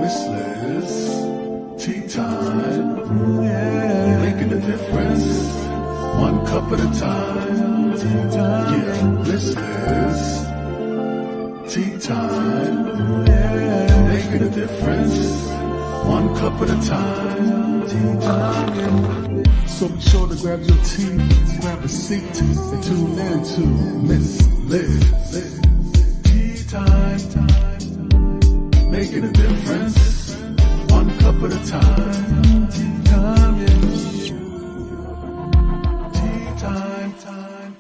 Miss Liz, tea time, yeah, making a difference, one cup at a time, tea time, yeah, Miss Liz, tea time, yeah, making a difference, one cup at a time, tea time. So be sure to grab your tea, grab a seat, and tune in to Miss Liz. Tea time, making a difference, one cup at a time. Tea time, yeah. Tea time, time.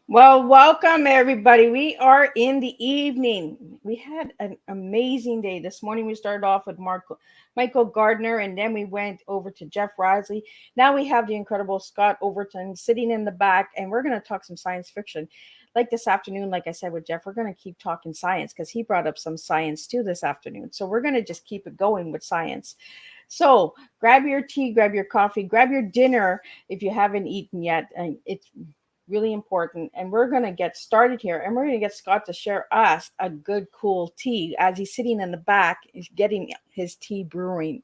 Well, welcome everybody. We are in the evening. We had an amazing day. This morning we started off with Michael Gardner, and then we went over to Jeff Risley. Now we have the incredible Scott Overton sitting in the back, and we're going to talk some science fiction. Like this afternoon, like I said with Jeff, we're going to keep talking science because he brought up some science too this afternoon. So we're going to just keep it going with science. So grab your tea, grab your coffee, grab your dinner if you haven't eaten yet. And it's really important, and we're going to get started here, and we're going to get Scott to share us a good cool tea as he's sitting in the back getting his tea brewing.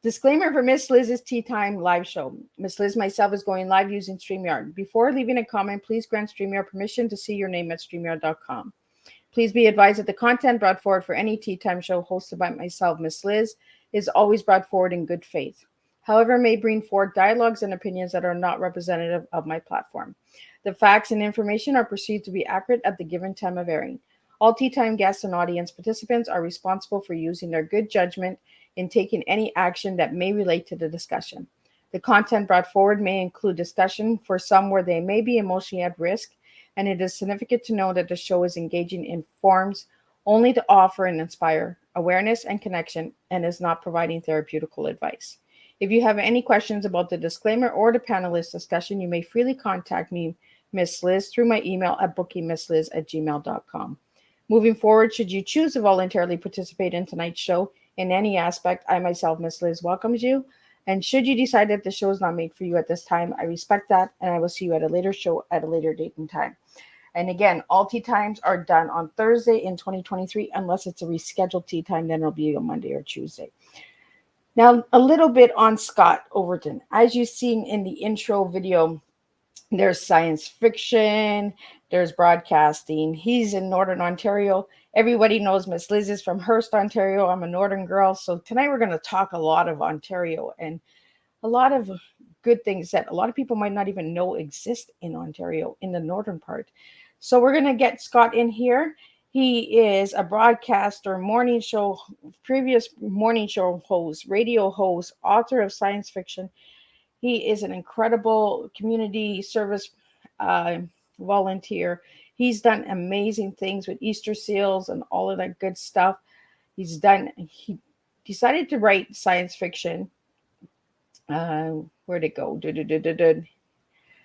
Disclaimer for Miss Liz's Tea Time live show. Miss Liz myself is going live using StreamYard. Before leaving a comment, please grant StreamYard permission to see your name at StreamYard.com. Please be advised that the content brought forward for any Tea Time show hosted by myself, Miss Liz, is always brought forward in good faith. However, may bring forward dialogues and opinions that are not representative of my platform. The facts and information are perceived to be accurate at the given time of airing. All Tea Time guests and audience participants are responsible for using their good judgment in taking any action that may relate to the discussion. The content brought forward may include discussion for some where they may be emotionally at risk, and it is significant to know that the show is engaging in forms only to offer and inspire awareness and connection, and is not providing therapeutical advice. If you have any questions about the disclaimer or the panelist discussion, you may freely contact me, Miss Liz, through my email at bookingmissliz@gmail.com. Moving forward, should you choose to voluntarily participate in tonight's show in any aspect, I myself, Miss Liz, welcomes you. And should you decide that the show is not made for you at this time, I respect that, and I will see you at a later show at a later date and time. And again, all tea times are done on Thursday in 2023, unless it's a rescheduled tea time, then it'll be on Monday or Tuesday. Now, a little bit on Scott Overton. As you've seen in the intro video, there's science fiction, there's broadcasting. He's in Northern Ontario. Everybody knows Miss Liz is from Hearst, Ontario. I'm a Northern girl. So tonight we're going to talk a lot of Ontario and a lot of good things that a lot of people might not even know exist in Ontario, in the northern part. So we're going to get Scott in here. He is a broadcaster, previous morning show host, radio host, author of science fiction. He is an incredible community service volunteer. He's done amazing things with Easter seals and all of that good stuff. He decided to write science fiction. Where'd it go?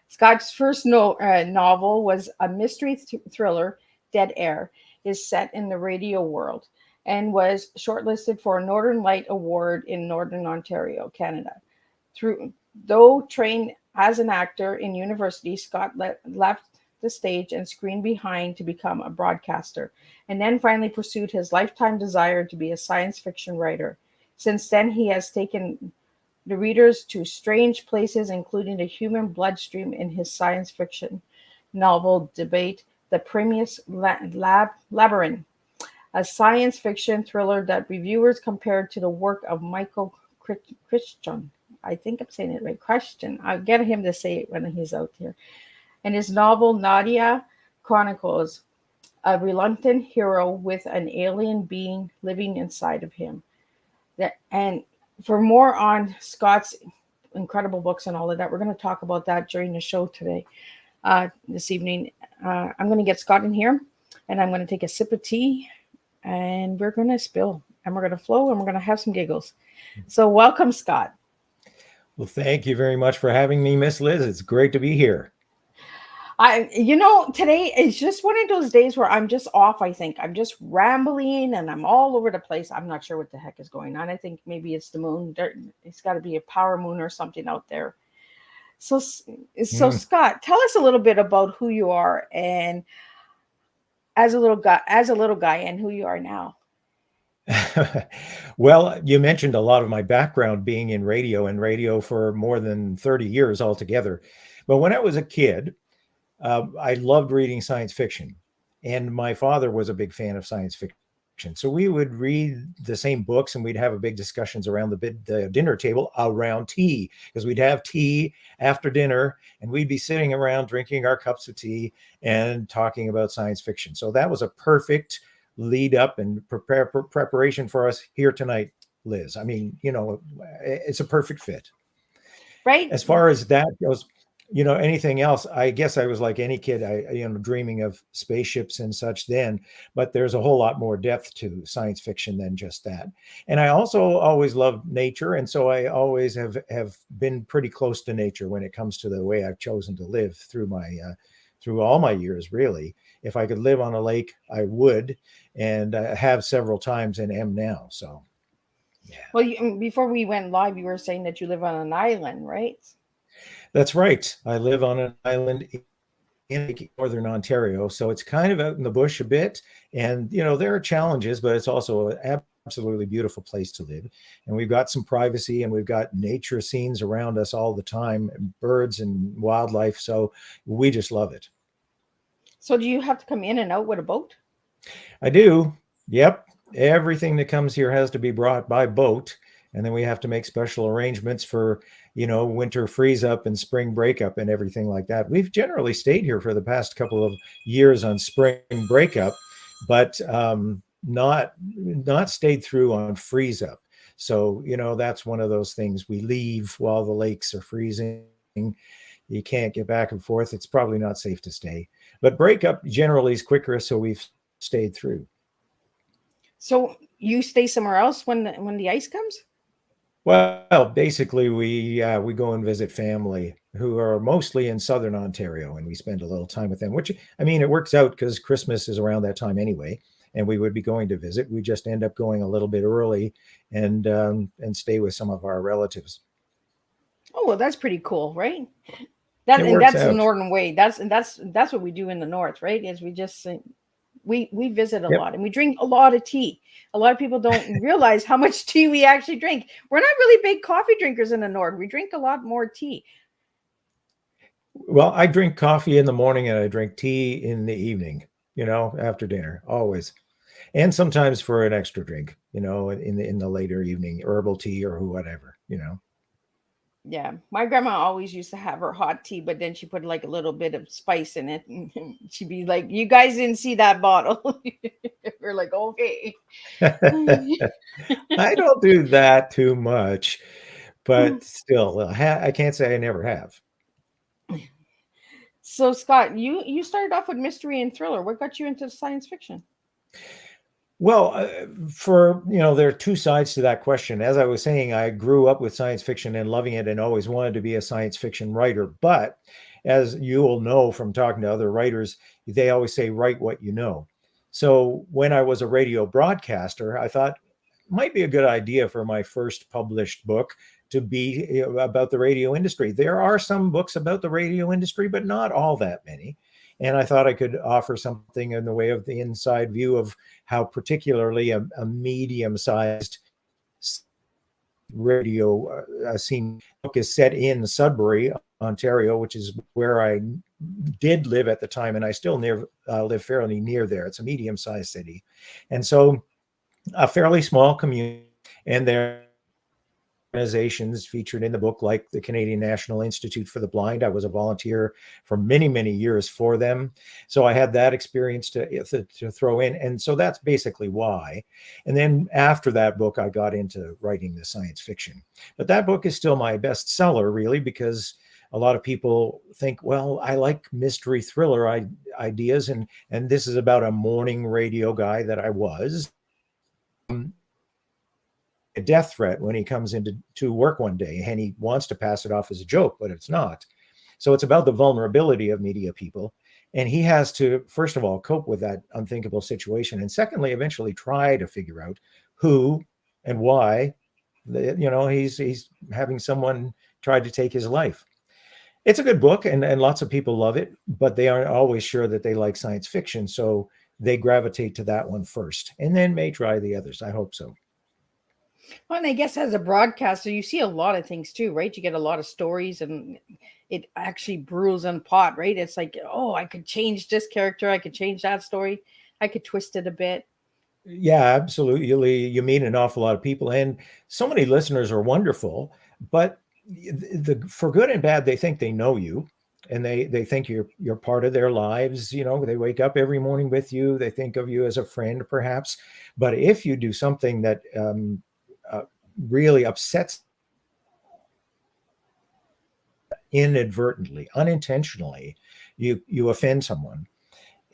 Scott's first novel was a mystery thriller, Dead Air, is set in the radio world and was shortlisted for a Northern Light Award in Northern Ontario, Canada. Though trained as an actor in university, Scott left the stage and screen behind to become a broadcaster, and then finally pursued his lifetime desire to be a science fiction writer. Since then, he has taken the readers to strange places, including the human bloodstream in his science fiction novel debate, The Primus Labyrinth, a science fiction thriller that reviewers compared to the work of Michael Crichton. I think I'm saying it right. Crichton. I'll get him to say it when he's out here. And his novel Naïda chronicles a reluctant hero with an alien being living inside of him. And for more on Scott's incredible books and all of that, we're going to talk about that during the show today, this evening. I'm going to get Scott in here, and I'm going to take a sip of tea, and we're going to spill, and we're going to flow, and we're going to have some giggles. So welcome, Scott. Well, thank you very much for having me, Miss Liz. It's great to be here. Today is just one of those days where I'm just off. I think I'm just rambling and I'm all over the place. I'm not sure what the heck is going on. I think maybe it's the moon. It's got to be a power moon or something out there. So Scott, tell us a little bit about who you are and as a little guy and who you are now. Well, you mentioned a lot of my background being in radio for more than 30 years altogether. But when I was a kid, I loved reading science fiction, and my father was a big fan of science fiction. So we would read the same books, and we'd have a big discussions around the dinner table around tea, because we'd have tea after dinner, and we'd be sitting around drinking our cups of tea and talking about science fiction. So that was a perfect lead up and preparation for us here tonight, Liz. I mean, it's a perfect fit. Right. As far as that goes, anything else, I guess I was like any kid, dreaming of spaceships and such then, but there's a whole lot more depth to science fiction than just that. And I also always loved nature. And so I always have been pretty close to nature when it comes to the way I've chosen to live through through all my years, really. If I could live on a lake, I would, and I have several times and am now. So, yeah. Well, before we went live, you were saying that you live on an island, right? That's right. I live on an island in northern Ontario, so it's kind of out in the bush a bit. And, there are challenges, but it's also an absolutely beautiful place to live. And we've got some privacy, and we've got nature scenes around us all the time, and birds and wildlife. So we just love it. So do you have to come in and out with a boat? I do. Yep. Everything that comes here has to be brought by boat. And then we have to make special arrangements for, winter freeze up and spring breakup and everything like that. We've generally stayed here for the past couple of years on spring breakup, but not stayed through on freeze up. So, that's one of those things. We leave while the lakes are freezing. You can't get back and forth. It's probably not safe to stay. But breakup generally is quicker, so we've stayed through. So you stay somewhere else when the ice comes? Well, basically, we go and visit family who are mostly in southern Ontario, and we spend a little time with them, which, it works out because Christmas is around that time anyway, and we would be going to visit. We just end up going a little bit early and stay with some of our relatives. Oh, well, that's pretty cool, right? That's the northern way. That's what we do in the north, right? Is we just we visit a lot, and we drink a lot of tea. A lot of people don't realize how much tea we actually drink. We're not really big coffee drinkers in the north. We drink a lot more tea. Well, I drink coffee in the morning and I drink tea in the evening, after dinner, always. And sometimes for an extra drink, in the later evening, herbal tea or whatever, Yeah, my grandma always used to have her hot tea, but then she put like a little bit of spice in it. And she'd be like, "You guys didn't see that bottle." We're like, "Okay." I don't do that too much, but still, I can't say I never have. So, Scott, you started off with mystery and thriller. What got you into science fiction? Well, there are two sides to that question. As I was saying, I grew up with science fiction and loving it and always wanted to be a science fiction writer. But as you will know from talking to other writers, they always say, write what you know. So when I was a radio broadcaster, I thought it might be a good idea for my first published book to be about the radio industry. There are some books about the radio industry, but not all that many. And I thought I could offer something in the way of the inside view of how particularly a medium-sized radio scene book is set in Sudbury Ontario, which is where I did live at the time, and I still live fairly near there. It's a medium-sized city, and so a fairly small community, and there organizations featured in the book, like the Canadian National Institute for the Blind. I was a volunteer for many, many years for them. So I had that experience to throw in. And so that's basically why. And then after that book, I got into writing the science fiction. But that book is still my bestseller, really, because a lot of people think, well, I like mystery thriller ideas. And this is about a morning radio guy that I was. A death threat when he comes into work one day, and he wants to pass it off as a joke, but it's not. So it's about the vulnerability of media people, and he has to, first of all, cope with that unthinkable situation, and secondly, eventually try to figure out who and why he's having someone try to take his life. It's a good book, and lots of people love it, but they aren't always sure that they like science fiction, so they gravitate to that one first and then may try the others. I hope so. Well, and I guess as a broadcaster, you see a lot of things too, right? You get a lot of stories, and it actually brews in a pot, right? It's like, oh, I could change this character, I could change that story, I could twist it a bit. Yeah, absolutely. You meet an awful lot of people, and so many listeners are wonderful, but for good and bad, they think they know you, and they think you're part of their lives. They wake up every morning with you. They think of you as a friend, perhaps. But if you do something that really upsets inadvertently, unintentionally, you offend someone,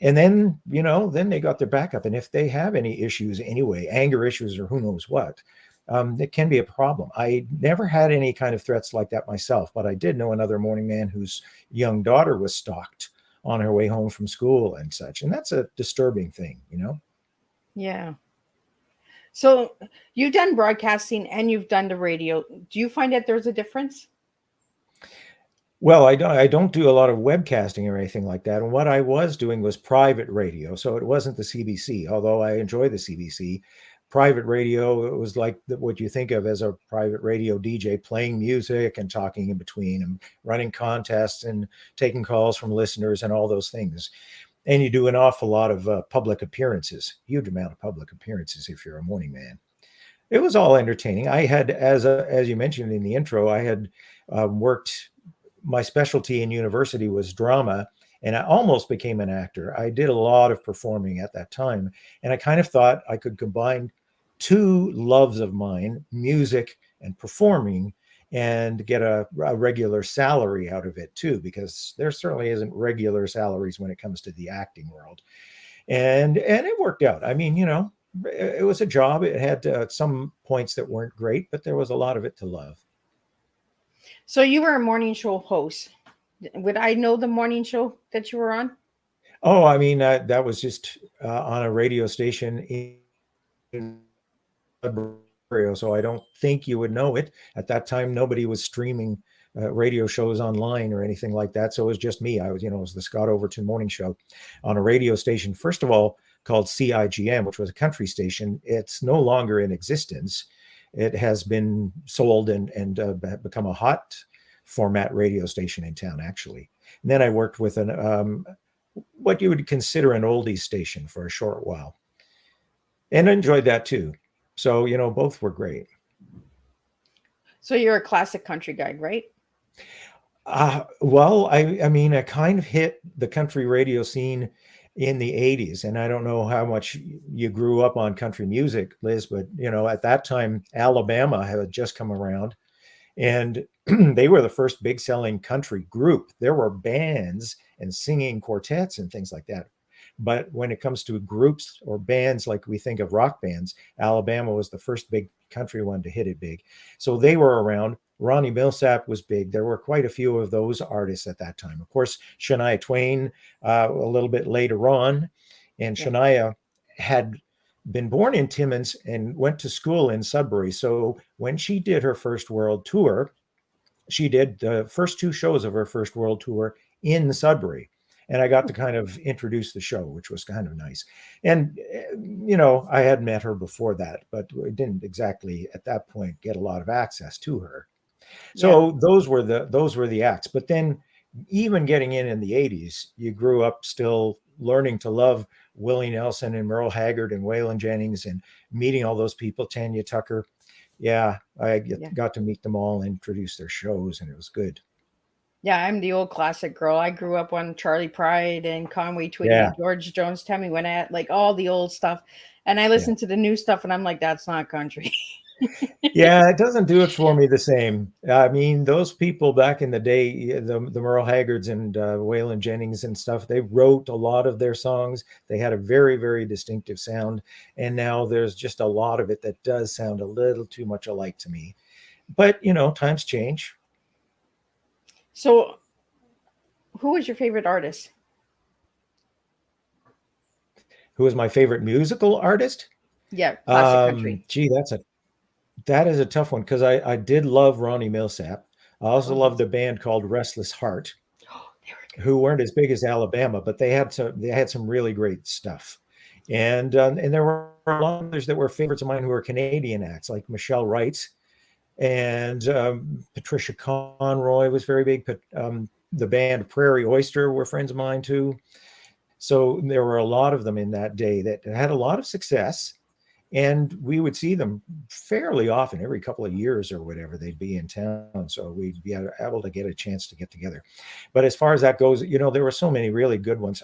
and then they got their back up. And if they have any issues anyway, anger issues or who knows what, it can be a problem. I never had any kind of threats like that myself, but I did know another morning man whose young daughter was stalked on her way home from school and such, and that's a disturbing thing. Yeah. So you've done broadcasting and you've done the radio. Do you find that there's a difference? Well, I don't do a lot of webcasting or anything like that. And what I was doing was private radio. So it wasn't the CBC, although I enjoy the CBC. Private radio, it was like what you think of as a private radio DJ, playing music and talking in between and running contests and taking calls from listeners and all those things. And you do an awful lot of public appearances, huge amount of public appearances if you're a morning man. It was all entertaining. I had, as you mentioned in the intro, I had worked, my specialty in university was drama, and I almost became an actor. I did a lot of performing at that time, and I kind of thought I could combine two loves of mine, music and performing, and get a regular salary out of it too, because there certainly isn't regular salaries when it comes to the acting world. And it worked out. I mean, it was a job. It had some points that weren't great, but there was a lot of it to love. So you were a morning show host. Would I know the morning show that you were on? Oh, I mean, that was just on a radio station in so I don't think you would know it. At that time, nobody was streaming radio shows online or anything like that. So it was just me. I was, it was the Scott Overton morning show on a radio station, first of all, called CIGM, which was a country station. It's no longer in existence. It has been sold and become a hot format radio station in town, actually. And then I worked with what you would consider an oldies station for a short while, and enjoyed that too. So, both were great. So you're a classic country guy, right? Well, I mean, I kind of hit the country radio scene in the 80s. And I don't know how much you grew up on country music, Liz, but, at that time, Alabama had just come around, and they were the first big selling country group. There were bands and singing quartets and things like that. But when it comes to groups or bands, like we think of rock bands, Alabama was the first big country one to hit it big. So they were around. Ronnie Millsap was big. There were quite a few of those artists at that time. Of course, Shania Twain a little bit later on. And Shania had been born in Timmins and went to school in Sudbury. So when she did her first world tour, she did the first two shows of her first world tour in Sudbury. And I got to kind of introduce the show, which was kind of nice. And, I had met her before that, but we didn't exactly at that point get a lot of access to her. So those were the acts. But then even getting in the 80s, you grew up still learning to love Willie Nelson and Merle Haggard and Waylon Jennings and meeting all those people, Tanya Tucker. Yeah, got to meet them all and introduce their shows, and it was good. Yeah, I'm the old classic girl. I grew up on Charlie Pride and Conway Twitty and George Jones. Tammy Wynette, like all the old stuff. And I listen to the new stuff and I'm like, that's not country. Yeah, it doesn't do it for me the same. I mean, those people back in the day, the Merle Haggards and Waylon Jennings and stuff, they wrote a lot of their songs. They had a very, very distinctive sound. And now there's just a lot of it that does sound a little too much alike to me. But, times change. So who was your favorite artist? Who was my favorite musical artist? Yeah, classic country. Gee, that is a tough one, because I did love Ronnie Millsap. I also loved a band called Restless Heart, who weren't as big as Alabama, but they had some really great stuff. And there were a lot of others that were favorites of mine who were Canadian acts, like Michelle Wright and Patricia Conroy was very big. But the band Prairie Oyster were friends of mine too. So there were a lot of them in that day that had a lot of success. And we would see them fairly often, every couple of years or whatever, they'd be in town. So we'd be able to get a chance to get together. But as far as that goes, there were so many really good ones.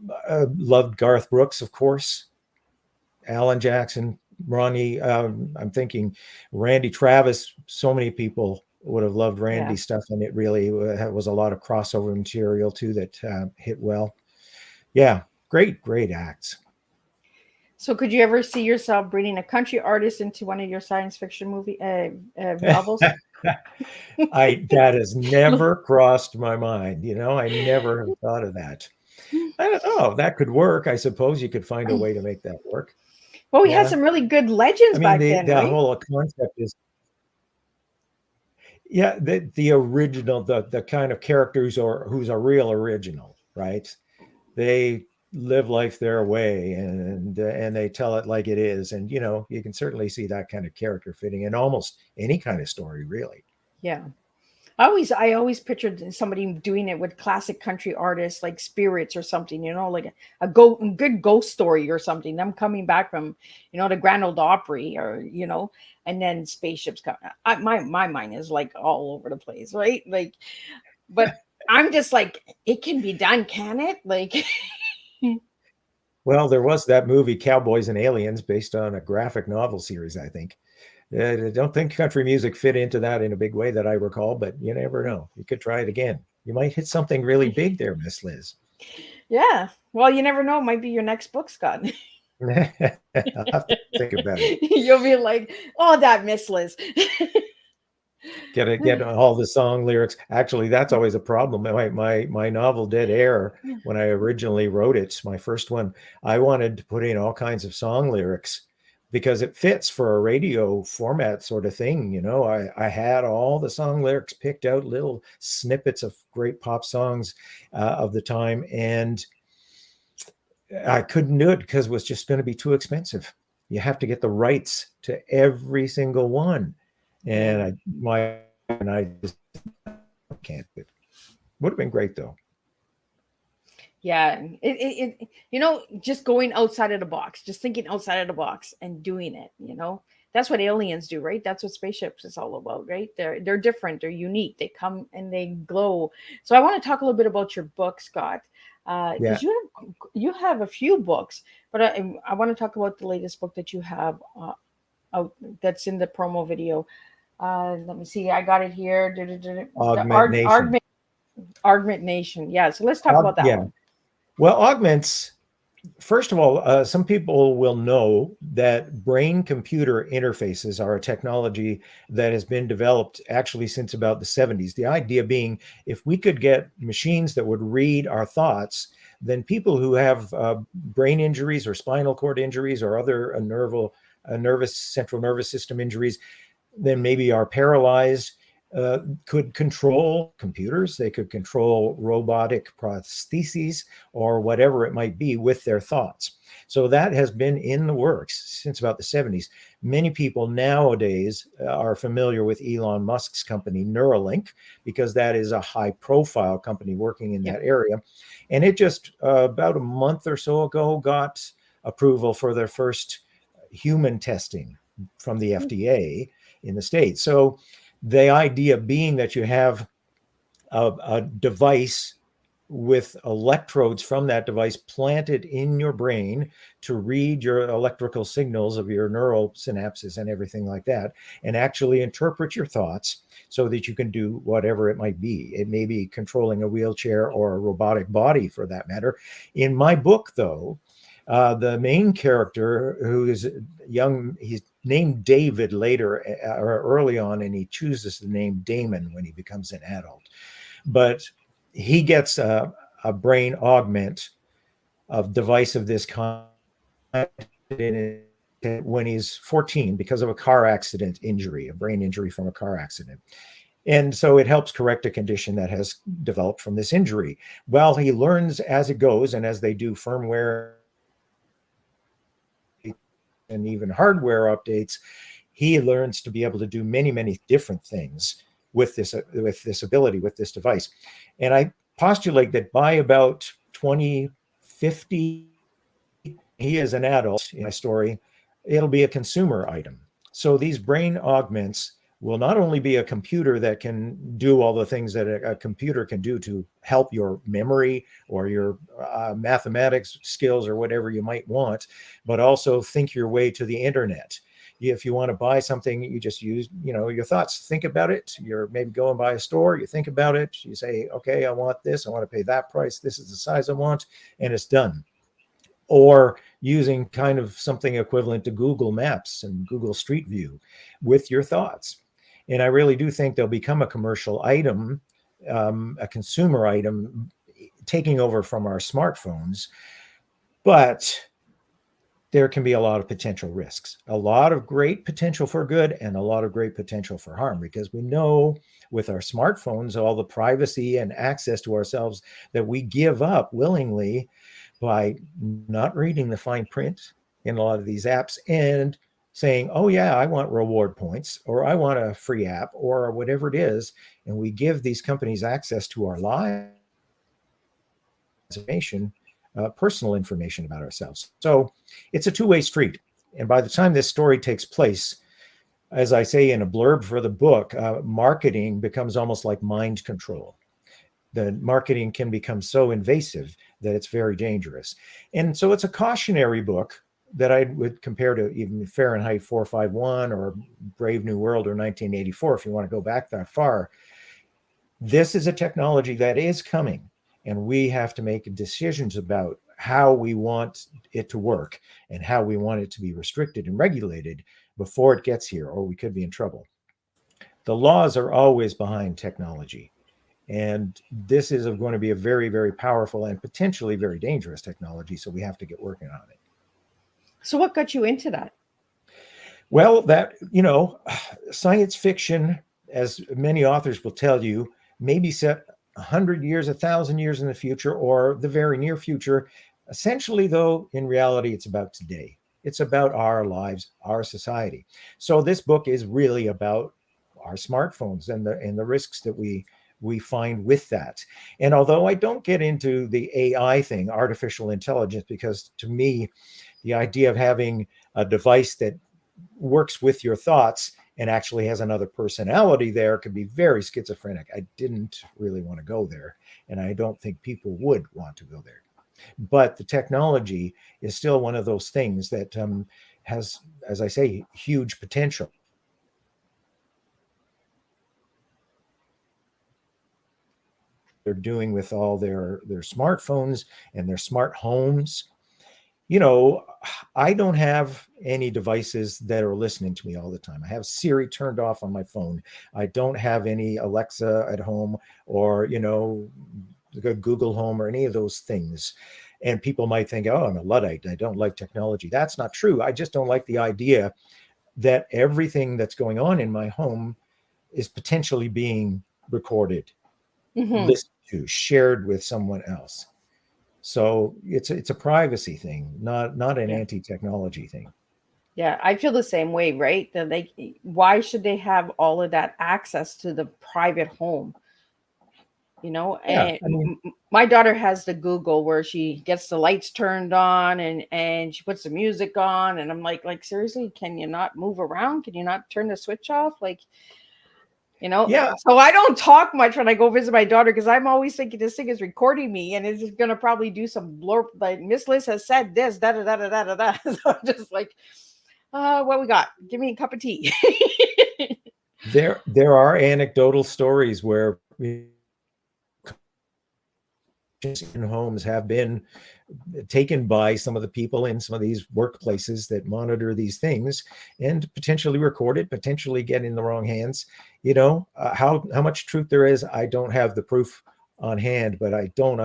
Loved Garth Brooks, of course, Alan Jackson, Ronnie. I'm thinking Randy Travis. So many people would have loved Randy stuff. And it really was a lot of crossover material too that hit well. Yeah, great So acts. could you ever see yourself bringing a country artist into one of your science fiction movie novels? That has never crossed my mind. I never have thought of that. I don't know. That could work. I suppose you could find a way to make that work. Well, we had some really good legends back then. The whole concept is, the original, the kind of characters who's a real original, right? They live life their way and they tell it like it is. And, you can certainly see that kind of character fitting in almost any kind of story, really. Yeah. I always pictured somebody doing it with classic country artists like Spirits or something, like a good ghost story or something. Them coming back from, the Grand Ole Opry or, and then spaceships come. My mind is like all over the place, right? Like, but I'm just like, it can be done, can it? Like, well, there was that movie Cowboys and Aliens based on a graphic novel series, I think. I don't think country music fit into that in a big way that I recall, but you never know. You could try it again. You might hit something really big there, Miss Liz. Yeah. Well, you never know. It might be your next book, Scott. I'll have to think about it. You'll be like, oh, that Miss Liz. Get all the song lyrics. Actually, that's always a problem. My novel Dead Air, when I originally wrote it, my first one, I wanted to put in all kinds of song lyrics because it fits for a radio format sort of thing. I had all the song lyrics picked out, little snippets of great pop songs of the time, and I couldn't do it because it was just going to be too expensive. You have to get the rights to every single one. And I just can't. It would have been great though. Yeah, it just going outside of the box, just thinking outside of the box and doing it. That's what aliens do, right? That's what spaceships is all about, right? They're different, they're unique. They come and they glow. So I want to talk a little bit about your book, Scott, because you have a few books, but I want to talk about the latest book that you have out that's in the promo video. Let me see. I got it here. Augment Nation. Yeah. So let's talk about that one. Well, augments, first of all, some people will know that brain-computer interfaces are a technology that has been developed actually since about the 70s. The idea being, if we could get machines that would read our thoughts, then people who have brain injuries or spinal cord injuries or other central nervous system injuries, then maybe are paralyzed, could control computers, they could control robotic prostheses or whatever it might be with their thoughts. So that has been in the works since about the 70s. Many people nowadays are familiar with Elon Musk's company Neuralink, because that is a high profile company working in that area. And it just about a month or so ago got approval for their first human testing from the FDA in the States. So the idea being that you have a device with electrodes from that device planted in your brain to read your electrical signals of your neural synapses and everything like that, and actually interpret your thoughts so that you can do whatever it might be. It may be controlling a wheelchair or a robotic body for that matter. In my book, though, the main character, who is young, he's named David later or early on, and he chooses the name Damon when he becomes an adult. But he gets a brain augment of device of this kind when he's 14 because of a car accident injury, a brain injury from a car accident. And so it helps correct a condition that has developed from this injury. Well, he learns as it goes, and as they do firmware and even hardware updates, he learns to be able to do many, many different things with this ability, with this device. And I postulate that by about 2050, he is an adult in my story, it'll be a consumer item. So these brain augments will not only be a computer that can do all the things that a computer can do to help your memory or your mathematics skills or whatever you might want, but also think your way to the internet. If you want to buy something, you just use, your thoughts, think about it. You're maybe going by a store, you think about it, you say, okay, I want this, I want to pay that price, this is the size I want, and it's done. Or using kind of something equivalent to Google Maps and Google Street View with your thoughts. And I really do think they'll become a commercial item, a consumer item, taking over from our smartphones. But there can be a lot of potential risks, a lot of great potential for good and a lot of great potential for harm, because we know with our smartphones, all the privacy and access to ourselves that we give up willingly by not reading the fine print in a lot of these apps and saying, oh yeah, I want reward points, or I want a free app, or whatever it is. And we give these companies access to our lives, personal information about ourselves. So it's a two-way street. And by the time this story takes place, as I say in a blurb for the book, marketing becomes almost like mind control. The marketing can become so invasive that it's very dangerous. And so it's a cautionary book that I would compare to even Fahrenheit 451 or Brave New World or 1984, if you want to go back that far. This is a technology that is coming, and we have to make decisions about how we want it to work and how we want it to be restricted and regulated before it gets here, or we could be in trouble. The laws are always behind technology. And this is going to be a very, very powerful and potentially very dangerous technology. So we have to get working on it. So what got you into that? Well, science fiction, as many authors will tell you, may be set 100 years, 1,000 years in the future, or the very near future. Essentially, though, in reality, it's about today. It's about our lives, our society. So this book is really about our smartphones and the risks that we find with that. And although I don't get into the AI thing, artificial intelligence, because to me, the idea of having a device that works with your thoughts and actually has another personality there could be very schizophrenic. I didn't really want to go there, and I don't think people would want to go there. But the technology is still one of those things that has, as I say, huge potential. They're doing with all their smartphones and their smart homes. I don't have any devices that are listening to me all the time. I have Siri turned off on my phone. I don't have any Alexa at home or, Google Home or any of those things. And people might think, oh, I'm a Luddite. I don't like technology. That's not true. I just don't like the idea that everything that's going on in my home is potentially being recorded, Mhm. listened to, shared with someone else. So it's a privacy thing, not an Yeah. anti-technology thing. Yeah, I feel the same way, right? That like, why should they have all of that access to the private home? You know, Yeah, and I mean, my daughter has the Google where she gets the lights turned on and she puts the music on, and I'm like seriously, can you not move around? Can you not turn the switch off? Like, you know, yeah, so I don't talk much when I go visit my daughter because I'm always thinking this thing is recording me and it's gonna probably do some blurb like Miss Liz has said this, da da da da da da da. So I'm just like, what we got? Give me a cup of tea. there are anecdotal stories where in homes have been taken by some of the people in some of these workplaces that monitor these things and potentially record it, potentially get in the wrong hands. How much truth there is, I don't have the proof on hand, but I don't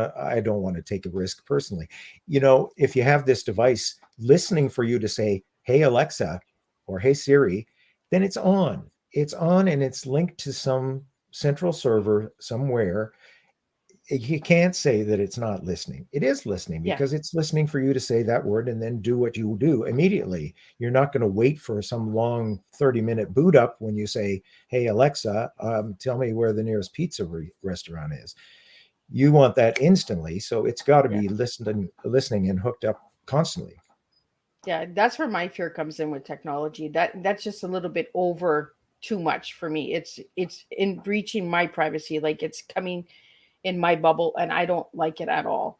want to take a risk personally. If you have this device listening for you to say, "Hey Alexa," or "Hey Siri," then it's on and it's linked to some central server somewhere. You can't say that it's not listening. It is listening Yeah. because it's listening for you to say that word and then do what you do immediately. You're not going to wait for some long 30-minute boot up when you say, "Hey, Alexa, tell me where the nearest pizza restaurant is." You want that instantly. So it's got to Yeah. be listening and hooked up constantly. Yeah, that's where my fear comes in with technology. That's just a little bit over too much for me. It's in breaching my privacy, like it's coming in my bubble, and I don't like it at all.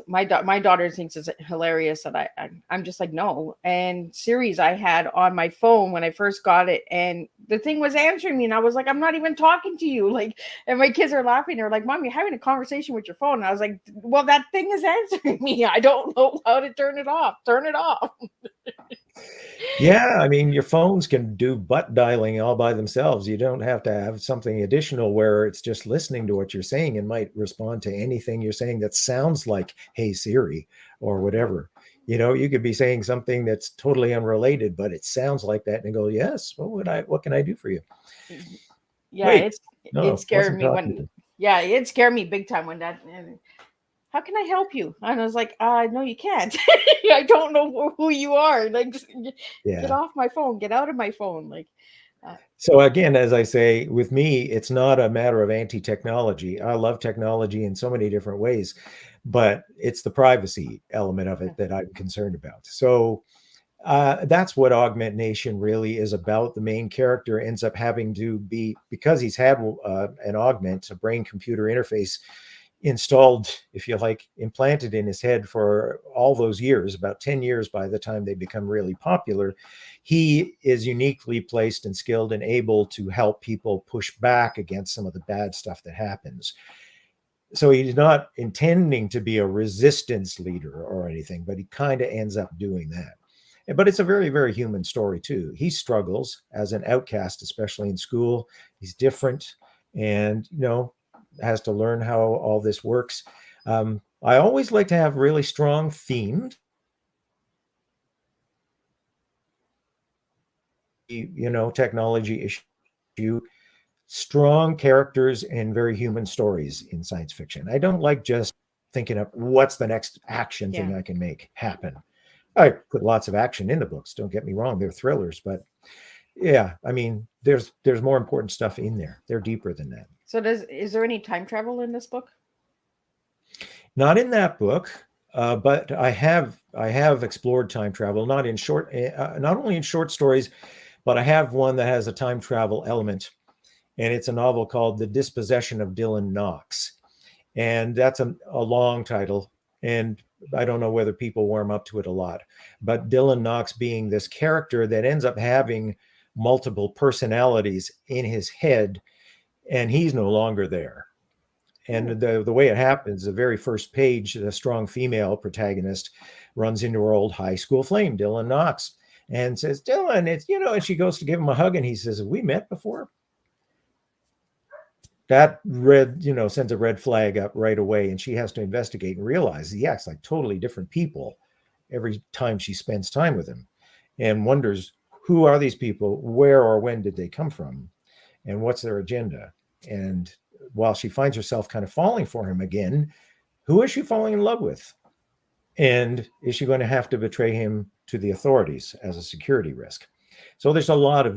My daughter thinks it's hilarious, and I'm just like no. And series I had on my phone when I first got it, and the thing was answering me, and I was like, I'm not even talking to you. Like, and my kids are laughing. They're like, "Mom, you're having a conversation with your phone." And I was like, "Well, that thing is answering me. I don't know how to turn it off. Turn it off." Yeah, I mean, your phones can do butt dialing all by themselves. You don't have to have something additional where it's just listening to what you're saying and might respond to anything you're saying that sounds like "Hey Siri" or whatever. You could be saying something that's totally unrelated, but it sounds like that, and go, "Yes, what can I do for you?" Yeah, Wait, it no, scared wasn't me talking to when you. yeah, it scared me big time when that. And how can I help you? And I was like, no, you can't. I don't know who you are. Like, just get Yeah. off my phone. Get out of my phone. Like, uh, So again, as I say, with me, it's not a matter of anti-technology. I love technology in so many different ways, but it's the privacy element of it that I'm concerned about. So that's what Augment Nation really is about. The main character ends up having to be, because he's had an augment, a brain computer interface installed, if you like, implanted in his head for all those years, about 10 years by the time they become really popular. He is uniquely placed and skilled and able to help people push back against some of the bad stuff that happens. So he's not intending to be a resistance leader or anything, but he kind of ends up doing that. But it's a very, very human story too. He struggles as an outcast, especially in school. He's different and, has to learn how all this works. I always like to have really strong themes, technology issue, strong characters, and very human stories in science fiction. I don't like just thinking of what's the next action yeah. thing I can make happen. I put lots of action in the books. Don't get me wrong; they're thrillers, but yeah, I mean, there's more important stuff in there. They're deeper than that. So is there any time travel in this book? Not in that book, but I have explored time travel. Not only in short stories, but I have one that has a time travel element, and it's a novel called "The Dispossession of Dylan Knox," and that's a long title, and I don't know whether people warm up to it a lot. But Dylan Knox being this character that ends up having multiple personalities in his head, and he's no longer there. And the way it happens, the very first page, the strong female protagonist runs into her old high school flame, Dylan Knox, and says, "Dylan, and she goes to give him a hug, and he says, "Have we met before?" That sends a red flag up right away, and she has to investigate and realize he acts like totally different people every time she spends time with him, and wonders, who are these people? Where or when did they come from? and what's their agenda. And while she finds herself kind of falling for him again, who is she falling in love with? And is she going to have to betray him to the authorities as a security risk? So there's a lot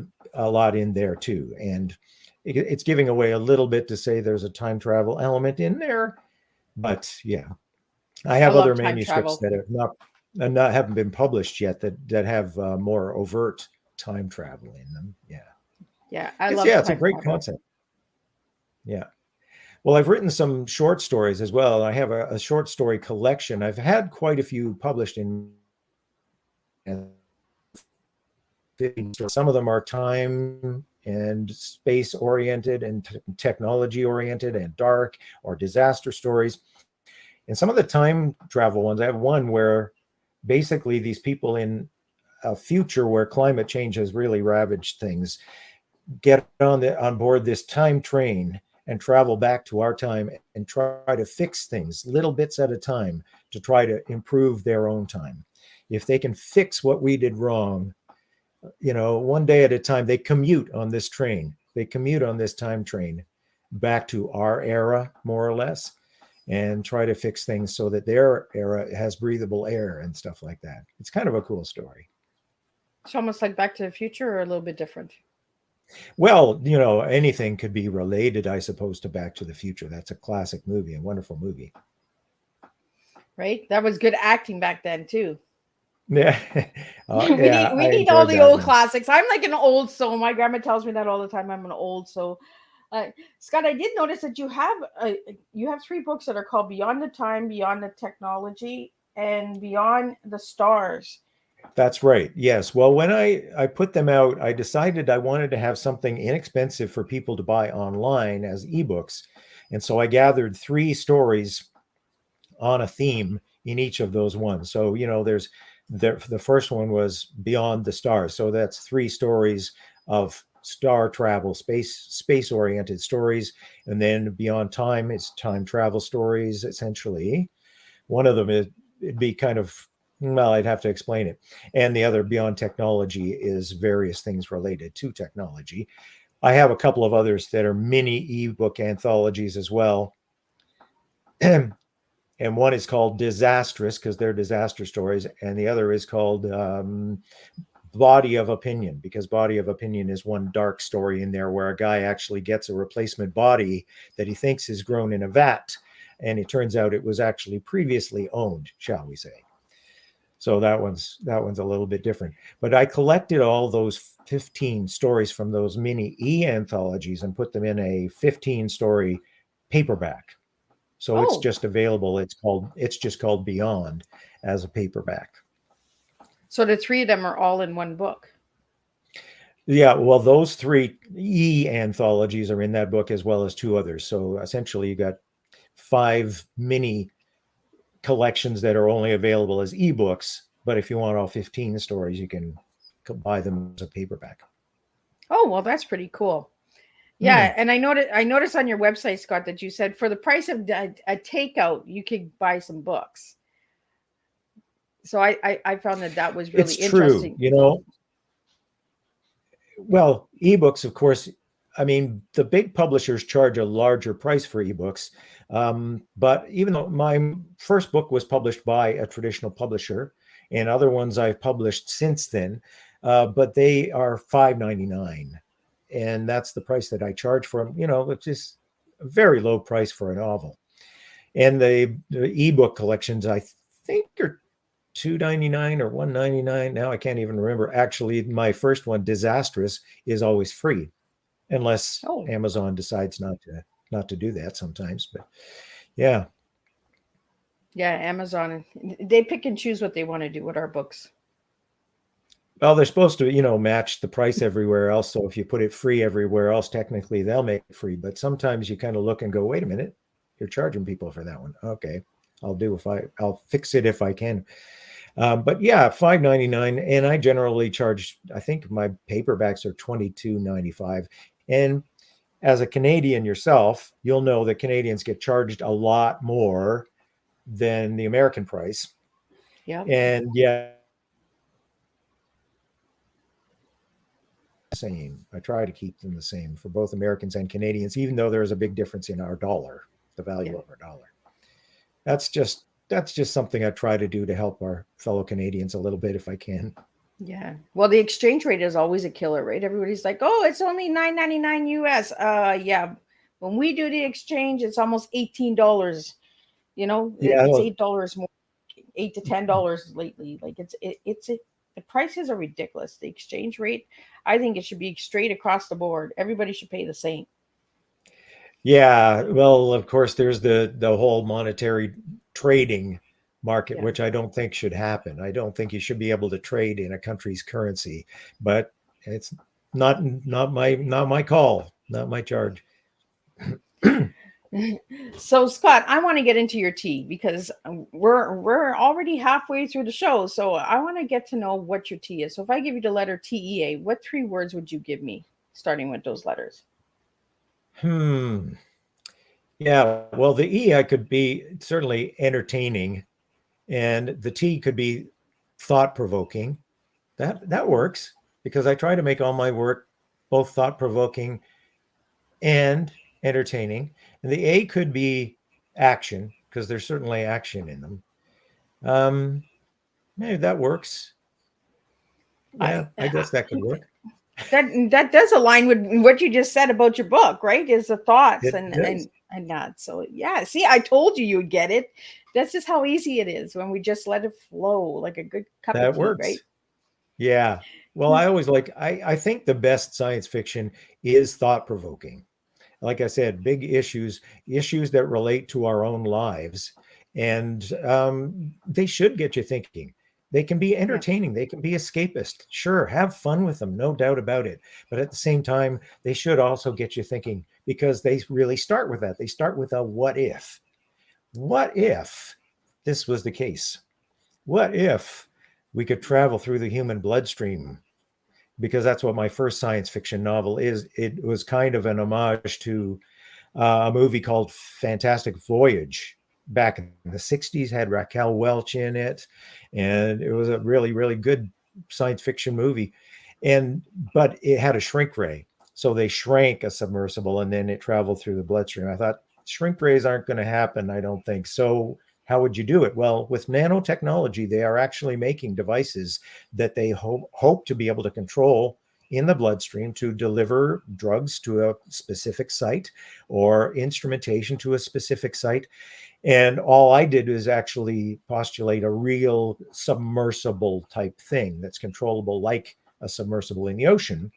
in there too. And it's giving away a little bit to say there's a time travel element in there. But yeah, I have other manuscripts that haven't been published yet that have more overt time travel in them. Yeah, it's a great concept. Yeah. Well, I've written some short stories as well. I have a short story collection. I've had quite a few published in. Some of them are time and space oriented and technology oriented and dark or disaster stories. And some of the time travel ones, I have one where basically these people in a future where climate change has really ravaged things get on board this time train and travel back to our time and try to fix things little bits at a time to try to improve their own time. If they can fix what we did wrong, one day at a time, they commute on this train. They commute on this time train back to our era, more or less, and try to fix things so that their era has breathable air and stuff like that. It's kind of a cool story. It's almost like Back to the Future, or a little bit different. Well, anything could be related, I suppose, to Back to the Future. That's a classic movie, a wonderful movie. Right? That was good acting back then, too. Yeah. We need all the old classics. I'm like an old soul. My grandma tells me that all the time. I'm an old soul. Scott, I did notice that you have 3 books that are called Beyond the Time, Beyond the Technology, and Beyond the Stars. That's right. Yes. Well, when I put them out, I decided I wanted to have something inexpensive for people to buy online as ebooks. And so I gathered 3 stories on a theme in each of those ones. So, there's the first one was Beyond the Stars. So that's 3 stories of star travel, space oriented stories. And then Beyond Time is time travel stories, essentially. One of them it'd be kind of, well, I'd have to explain it. And the other, Beyond Technology, is various things related to technology. I have a couple of others that are mini ebook anthologies as well. And one is called Disastrous, because they're disaster stories. And the other is called Body of Opinion, because Body of Opinion is one dark story in there where a guy actually gets a replacement body that he thinks is grown in a vat. And it turns out it was actually previously owned, shall we say. So that one's a little bit different. But I collected all those 15 stories from those mini anthologies and put them in a 15-story paperback. So It's just available. It's just called Beyond as a paperback. So the 3 of them are all in one book. Yeah, well, those 3 anthologies are in that book as well as 2 others. So essentially you got 5 mini collections that are only available as ebooks, but if you want all 15 stories, you can buy them as a paperback. Oh, well, that's pretty cool. Yeah, and I noticed on your website, Scott, that you said for the price of a takeout, you could buy some books. So I found that was really interesting. True, well, ebooks, of course, I mean, the big publishers charge a larger price for ebooks. But even though my first book was published by a traditional publisher, and other ones I've published since then, but they are $5.99. And that's the price that I charge for them. It's just a very low price for a novel. And the ebook collections, I think, are $2.99 or $1.99. Now I can't even remember. Actually, my first one, Disastrous, is always free, unless Amazon decides not to do that sometimes. But yeah. Yeah, Amazon, they pick and choose what they want to do with our books. Well, they're supposed to, match the price everywhere else. So if you put it free everywhere else, technically they'll make it free. But sometimes you kind of look and go, wait a minute, you're charging people for that one. Okay, I'll fix it if I can. But yeah, $5.99, and I generally charge. I think my paperbacks are $22.95. And as a Canadian yourself, you'll know that Canadians get charged a lot more than the American price. Yeah, and yeah. same. I try to keep them the same for both Americans and Canadians, even though there is a big difference in our dollar, the value of our dollar. That's just something I try to do to help our fellow Canadians a little bit if I can. Yeah. Well, the exchange rate is always a killer, right? Everybody's like, "Oh, it's only 9.99 US." Yeah. When we do the exchange, it's almost $18. You know, Yeah, it's well, $8 more, $8 to $10 lately. Like the prices are ridiculous. The exchange rate, I think it should be straight across the board. Everybody should pay the same. yeah. Well, of course, there's the whole monetary trading market, Yeah. which I don't think should happen. I don't think you should be able to trade in a country's currency, but it's not my call, not my charge. So Scott, I want to get into your tea because we're already halfway through the show. So I want to get to know what your tea is. So if I give you the letter TEA, what three words would you give me starting with those letters? Hmm. Yeah. Well, the E I could be certainly entertaining, and the T could be thought provoking. That works because I try to make all my work both thought provoking and entertaining. And the A could be action because there's certainly action in them. Um, Maybe that works. I, Yeah, I guess that could work. that does align with what you just said about your book, right? Is the thoughts It and does. that. So yeah, see, I told you you would get it. That's just how easy it is when we just let it flow like a good cup of That tea, right? works. Yeah. Well, I think the best science fiction is thought provoking. Like I said, big issues that relate to our own lives. And they should get you thinking. They can be Yeah. entertaining, they can be escapist. Sure, have fun with them, no doubt about it. But at the same time, they should also get you thinking because they really start with that. They start with a what if. What if this was the case? What if we could travel through the human bloodstream? Because that's what my first science fiction novel is. It was kind of an homage to a movie called Fantastic Voyage back in the 60s, had Raquel Welch in it. And it was a really, really good science fiction movie. But it had a shrink ray. So they shrank a submersible and then it traveled through the bloodstream. I thought shrink rays aren't going to happen, I don't think. So how would you do it? Well, with nanotechnology, they are actually making devices that they hope to be able to control in the bloodstream to deliver drugs to a specific site or instrumentation to a specific site. And all I did was actually postulate a real submersible type thing that's controllable like a submersible in the ocean.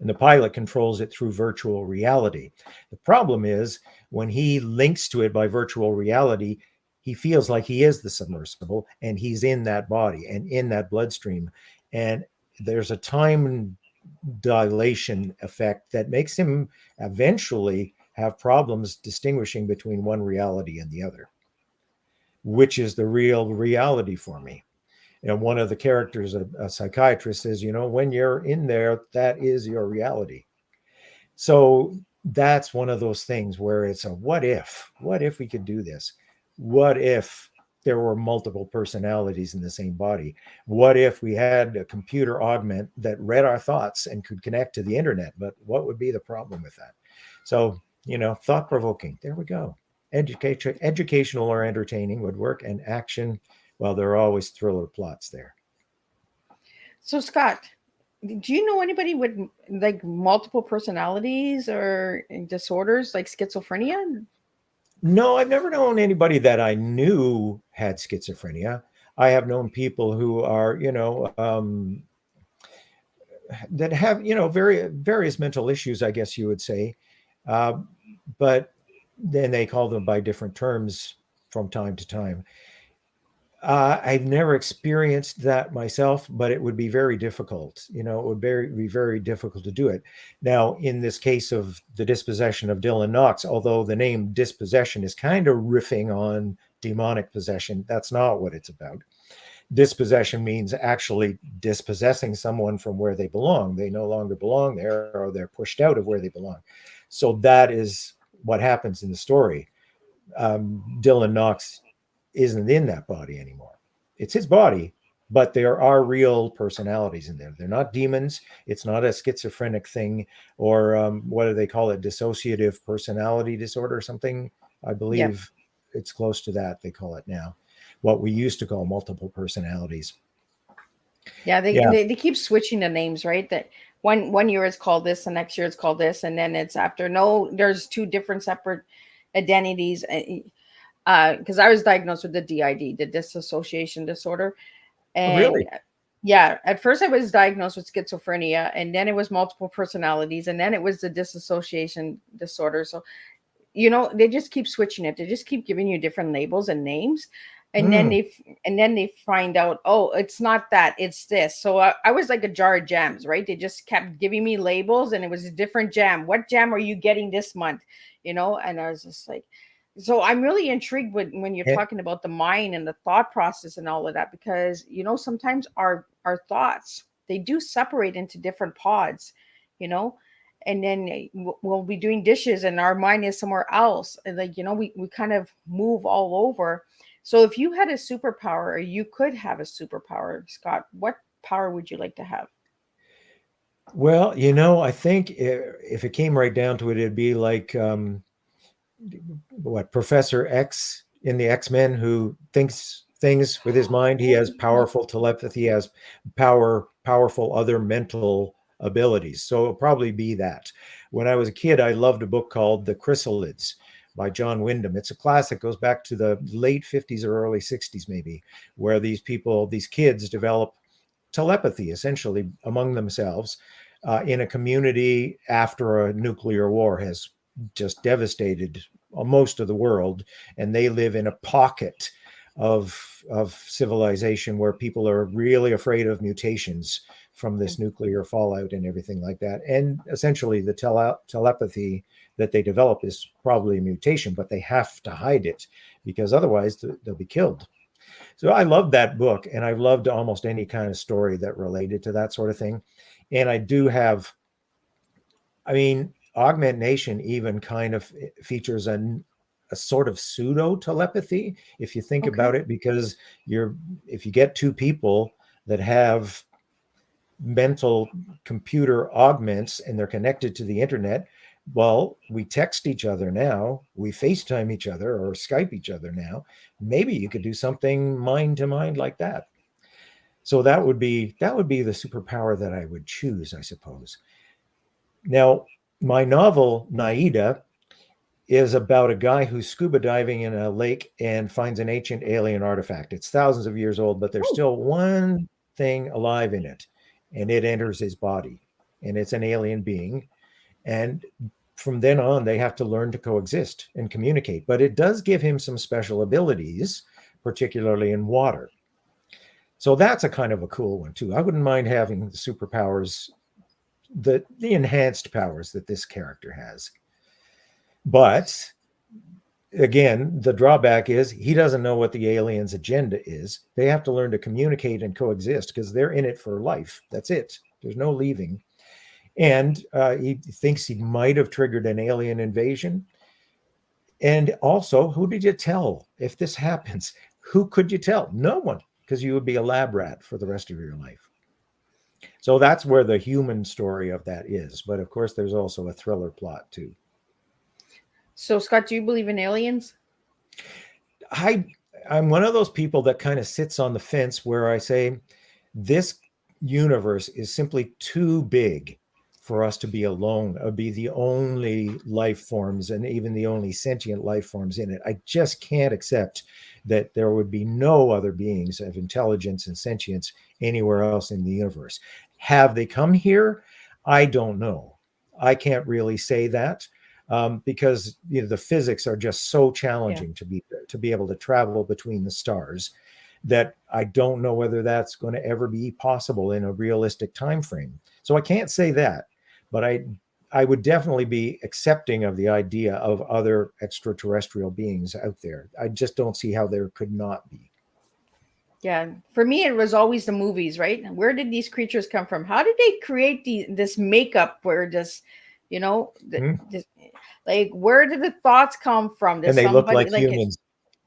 And the pilot controls it through virtual reality. The problem is when he links to it by virtual reality, he feels like he is the submersible and he's in that body and in that bloodstream. And there's a time dilation effect that makes him eventually have problems distinguishing between one reality and the other, which is the real reality for me. And one of the characters, a psychiatrist, says, when you're in there, that is your reality. So that's one of those things where it's a what if? What if we could do this? What if there were multiple personalities in the same body? What if we had a computer augment that read our thoughts and could connect to the internet? But what would be the problem with that? So, thought provoking. There we go. Educational or entertaining would work, and action. Well, there are always thriller plots there. So Scott, do you know anybody with like multiple personalities or disorders like schizophrenia? No, I've never known anybody that I knew had schizophrenia. I have known people who are, that have, various mental issues, I guess you would say. Uh, but then they call them by different terms from time to time. I've never experienced that myself, but it would be very difficult. It would be very difficult to do it. Now, in this case of the dispossession of Dylan Knox, although the name dispossession is kind of riffing on demonic possession, that's not what it's about. Dispossession means actually dispossessing someone from where they belong. They no longer belong there, or they're pushed out of where they belong. So that is what happens in the story. Dylan Knox isn't in that body anymore. It's his body, but there are real personalities in there. They're not demons. It's not a schizophrenic thing, or what do they call it? Dissociative personality disorder or something. I Yeah. believe it's close to that. They call it now. What we used to call multiple personalities. Yeah, Yeah, they keep switching the names, right? That one year it's called this, the next year it's called this, and then it's after no, there's two different separate identities. Because I was diagnosed with the DID, the dissociation disorder, and really. yeah, at first I was diagnosed with schizophrenia, and then it was multiple personalities, and then it was the dissociation disorder. So they just keep switching it. They just keep giving you different labels and names, and then Mm. they find out, oh, it's not that, it's this. So I was like a jar of jams, right? They just kept giving me labels, and it was a different jam. What jam are you getting this month? And I was just like, so I'm really intrigued with when you're Eh, talking about the mind and the thought process and all of that, because sometimes our thoughts, they do separate into different pods, you know and then we'll be doing dishes and our mind is somewhere else, and we kind of move all over. So if you had a superpower, or you could have a superpower, Scott, what power would you like to have? Well, I think if it came right down to it, it'd be like what Professor X in the X-Men, who thinks things with his mind. He has powerful telepathy, he has powerful other mental abilities. So it'll probably be that. When I was a kid, I loved a book called The Chrysalids by John Wyndham. It's a classic, goes back to the late 50s or early 60s, maybe, where these kids develop telepathy essentially among themselves in a community after a nuclear war has just devastated most of the world, and they live in a pocket of civilization where people are really afraid of mutations from this nuclear fallout and everything like that. And essentially, the telepathy that they develop is probably a mutation, but they have to hide it because otherwise they'll be killed. So I loved that book, and I've loved almost any kind of story that related to that sort of thing. And I do have, I mean, Augment Nation even kind of features a sort of pseudo telepathy, if you think Okay. about it, because if you get two people that have mental computer augments and they're connected to the internet, well, we text each other now, we FaceTime each other or Skype each other now. Maybe you could do something mind to mind like that. So that would be the superpower that I would choose, I suppose. Now, my novel Naïda is about a guy who's scuba diving in a lake and finds an ancient alien artifact. It's thousands of years old, but there's Oh, still one thing alive in it, and it enters his body, and it's an alien being. And from then on, they have to learn to coexist and communicate. But it does give him some special abilities, particularly in water. So that's a kind of a cool one too. I wouldn't mind having the superpowers, the enhanced powers that this character has. But again, the drawback is he doesn't know what the alien's agenda is. They have to learn to communicate and coexist because they're in it for life. That's it. There's no leaving. And he thinks he might have triggered an alien invasion. And also, who did you tell if this happens? Who could you tell? No one, because you would be a lab rat for the rest of your life. So that's where the human story of that is. But of course, there's also a thriller plot too. so Scott, do you believe in aliens? I I'm one of those people that kind of sits on the fence where I say this universe is simply too big for us to be alone, be the only life forms and even the only sentient life forms in it. I just can't accept that there would be no other beings of intelligence and sentience anywhere else in the universe. Have they come here? I don't know. I can't really say that because the physics are just so Yeah. challenging to be able to travel between the stars that I don't know whether that's going to ever be possible in a realistic time frame. So I can't say that, but I would definitely be accepting of the idea of other extraterrestrial beings out there. I just don't see how there could not be. Yeah, for me, it was always the movies, right? Where did these creatures come from? How did they create this makeup? Where just, Hmm? this, like, where did the thoughts come from? And Does they look somebody like like it, humans.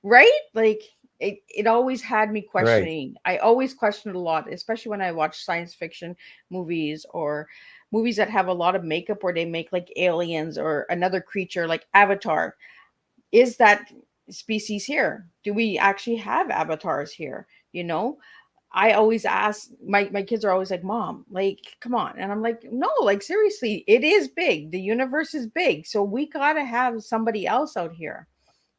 right? Like, it always had me Right. questioning. I always questioned a lot, especially when I watch science fiction movies or movies that have a lot of makeup where they make like aliens or another creature like Avatar. Is that species here? Do we actually have avatars here? You know, I always ask my kids are always like, "Mom, like, come on." And I'm like, "No, like seriously, it is big. The universe is big. So we got to have somebody else out here,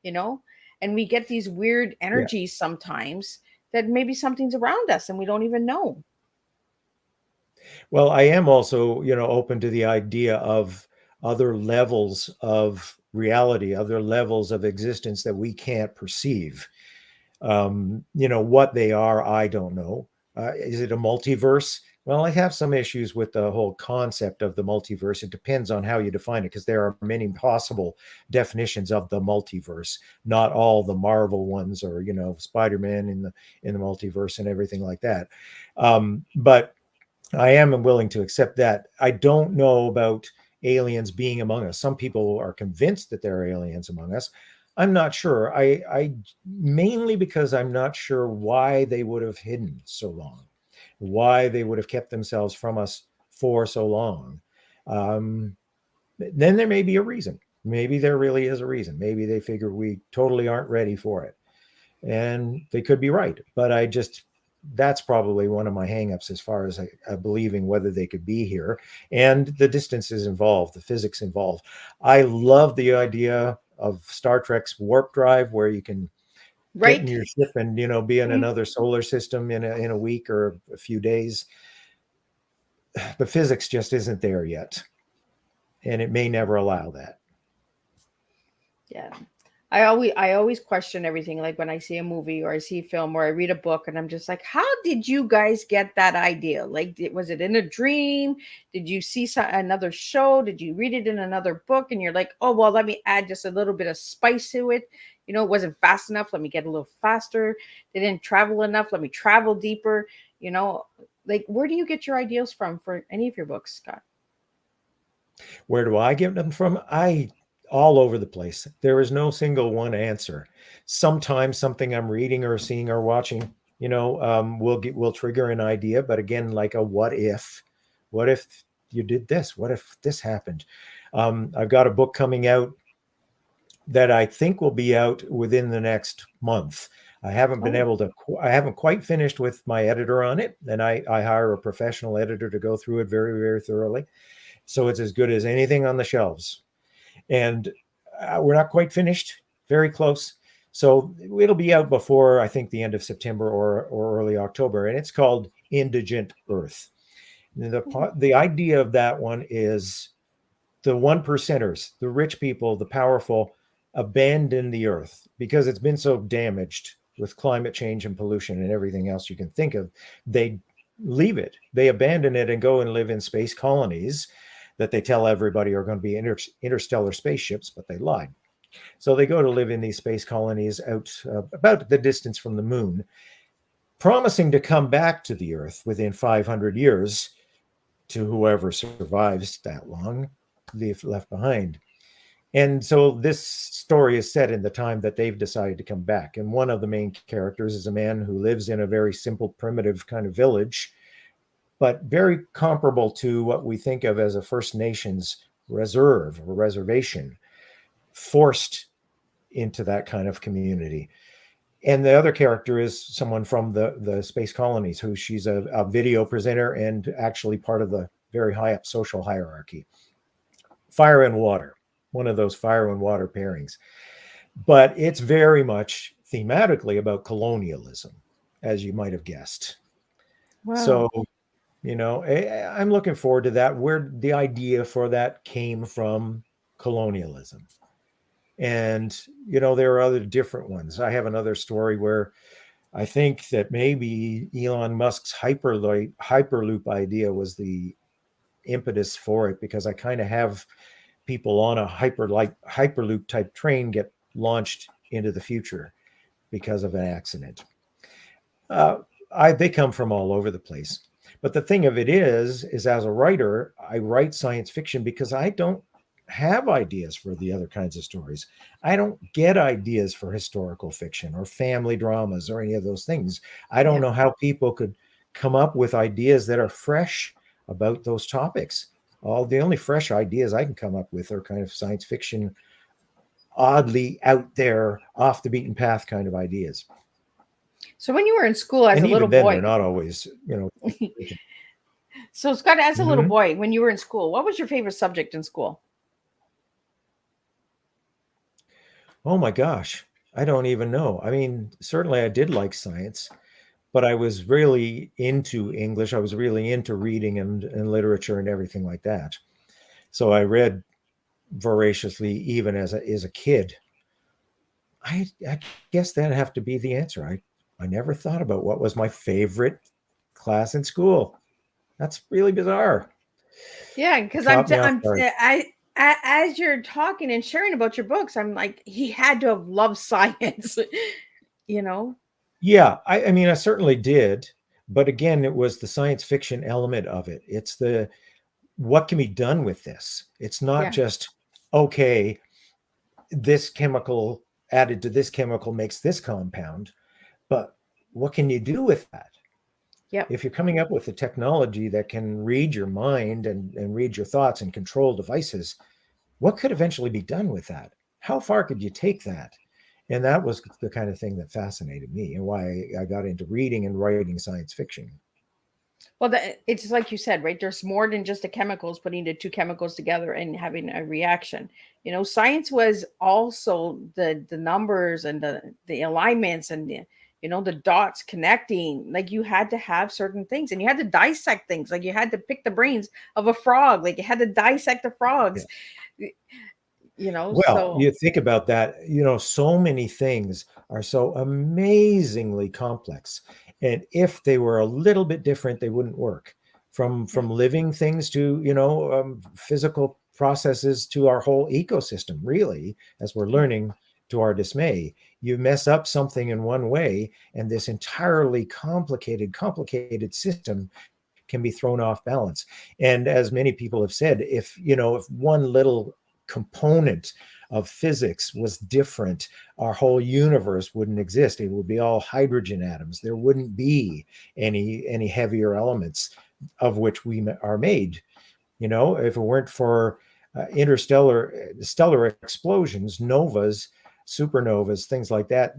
you know?" And we get these weird Yeah. energies sometimes that maybe something's around us and we don't even know. Well, I am also, open to the idea of other levels of reality, other levels of existence that we can't perceive. What they are, I don't know. Is it a multiverse? Well, I have some issues with the whole concept of the multiverse. It depends on how you define it, because there are many possible definitions of the multiverse. Not all the Marvel ones, or Spider-Man in the multiverse and everything like that. But I am willing to accept that. I don't know about aliens being among us. Some people are convinced that there are aliens among us. I'm not sure. I mainly because I'm not sure why they would have hidden so long, why they would have kept themselves from us for so long. Um, then there may be a reason. Maybe there really is a reason. Maybe they figure we totally aren't ready for it, and they could be right. But that's probably one of my hangups as far as believing whether they could be here, and the distances involved, the physics involved. I love the idea of Star Trek's warp drive, where you can get in Right? your ship and be in Mhm. another solar system in a week or a few days. The physics just isn't there yet, and it may never allow that. Yeah. I always question everything, like when I see a movie or I see a film or I read a book and I'm just like, how did you guys get that idea? Like, was it in a dream? Did you see another show? Did you read it in another book and you're like, oh well, let me add just a little bit of spice to it. It wasn't fast enough, let me get a little faster. They didn't travel enough, let me travel deeper. you know like, where do you get your ideas from for any of your books, Scott? Where do I get them from? I all over the place. There is no single one answer. Sometimes something I'm reading or seeing or watching, will trigger an idea. But again, like a what if? What if you did this? What if this happened? I've got a book coming out that I think will be out within the next month. I haven't been Oh, able to. I haven't quite finished with my editor on it, and I hire a professional editor to go through it very, very thoroughly. So it's as good as anything on the shelves. And we're not quite finished, very close. So it'll be out before, I think, the end of September or early October. And it's called Indigent Earth. The idea of that one is the one percenters, the rich people, the powerful, abandon the earth because it's been so damaged with climate change and pollution and everything else you can think of. They leave it, they abandon it and go and live in space colonies that they tell everybody are going to be interstellar spaceships, but they lied. So they go to live in these space colonies out about the distance from the moon, promising to come back to the earth within 500 years to whoever survives that long, left behind. And so this story is set in the time that they've decided to come back. And one of the main characters is a man who lives in a very simple, primitive kind of village, but very comparable to what we think of as a First Nations reserve or reservation, forced into that kind of community. And the other character is someone from the space colonies, who she's a video presenter and actually part of the very high up social hierarchy. Fire and water, one of those fire and water pairings. But it's very much thematically about colonialism, as you might have guessed. wow. So, I'm looking forward to that, where the idea for that came from colonialism. And, there are other different ones. I have another story where I think that maybe Elon Musk's Hyperloop idea was the impetus for it, because I kind of have people on a Hyperloop type train get launched into the future because of an accident. Uh, they come from all over the place. But the thing of it is as a writer, I write science fiction because I don't have ideas for the other kinds of stories. I don't get ideas for historical fiction or family dramas or any of those things. I don't Yeah. know how people could come up with ideas that are fresh about those topics. All the only fresh ideas I can come up with are kind of science fiction, oddly out there, off the beaten path kind of ideas. So when you were in school as And a little even then, they're boy, not always, so Scott, as a little Mhm. boy, when you were in school, what was your favorite subject in school? Oh my gosh, I don't even know. I mean, certainly I did like science, but I was really into English. I was really into reading and literature and everything like that. So I read voraciously even as a kid. I guess that'd have to be the answer. I never thought about what was my favorite class in school. That's really bizarre. Yeah, because Caught me off I'm guard. as you're talking and sharing about your books, I'm like, he had to have loved science, you know? Yeah, I mean, I certainly did. But again, it was the science fiction element of it. It's the what can be done with this? It's not Yeah. just, okay, this chemical added to this chemical makes this compound, but what can you do with that? Yep. If you're coming up with a technology that can read your mind and read your thoughts and control devices, what could eventually be done with that? How far could you take that? And that was the kind of thing that fascinated me and why I got into reading and writing science fiction. Well, it's like you said, right? There's more than just the chemicals, putting the two chemicals together and having a reaction. Science was also the numbers and the alignments and the dots connecting. Like you had to have certain things, and you had to dissect things. Like you had to pick the brains of a frog. Like you had to dissect the Yeah. frogs. Well, So you think about that, so many things are so amazingly complex. And if they were a little bit different, they wouldn't work. yeah, From living things to, physical processes to our whole ecosystem, really, as we're yeah. learning to our dismay. You mess up something in one way, and this entirely complicated system can be thrown off balance. And as many people have said, if one little component of physics was different, our whole universe wouldn't exist. It would be all hydrogen atoms. There wouldn't be any heavier elements of which we are made. If it weren't for stellar explosions, novas, supernovas, things like that,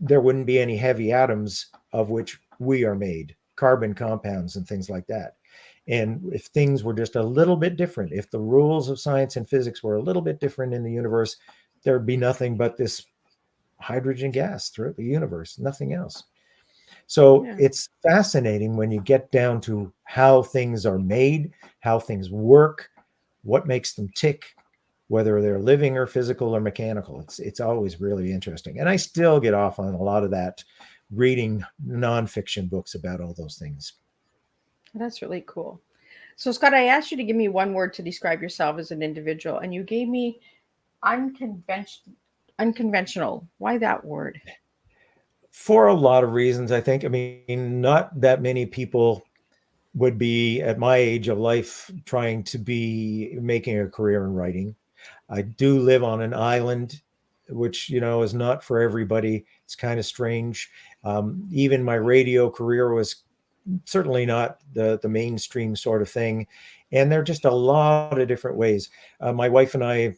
there wouldn't be any heavy atoms of which we are made, carbon compounds and things like that. And if things were just a little bit different, if the rules of science and physics were a little bit different in the universe, there'd be nothing but this hydrogen gas throughout the universe, nothing else. So Yeah. it's fascinating when you get down to how things are made, how things work, what makes them tick, whether they're living or physical or mechanical. It's always really interesting. And I still get off on a lot of that reading nonfiction books about all those things. That's really cool. So, Scott, I asked you to give me one word to describe yourself as an individual, and you gave me unconventional. Unconventional. Why that word? For a lot of reasons, I think. I mean, not that many people would be at my age of life trying to be making a career in writing. I do live on an island, which, is not for everybody. It's kind of strange. Even my radio career was certainly not the mainstream sort of thing. And there are just a lot of different ways. My wife and I,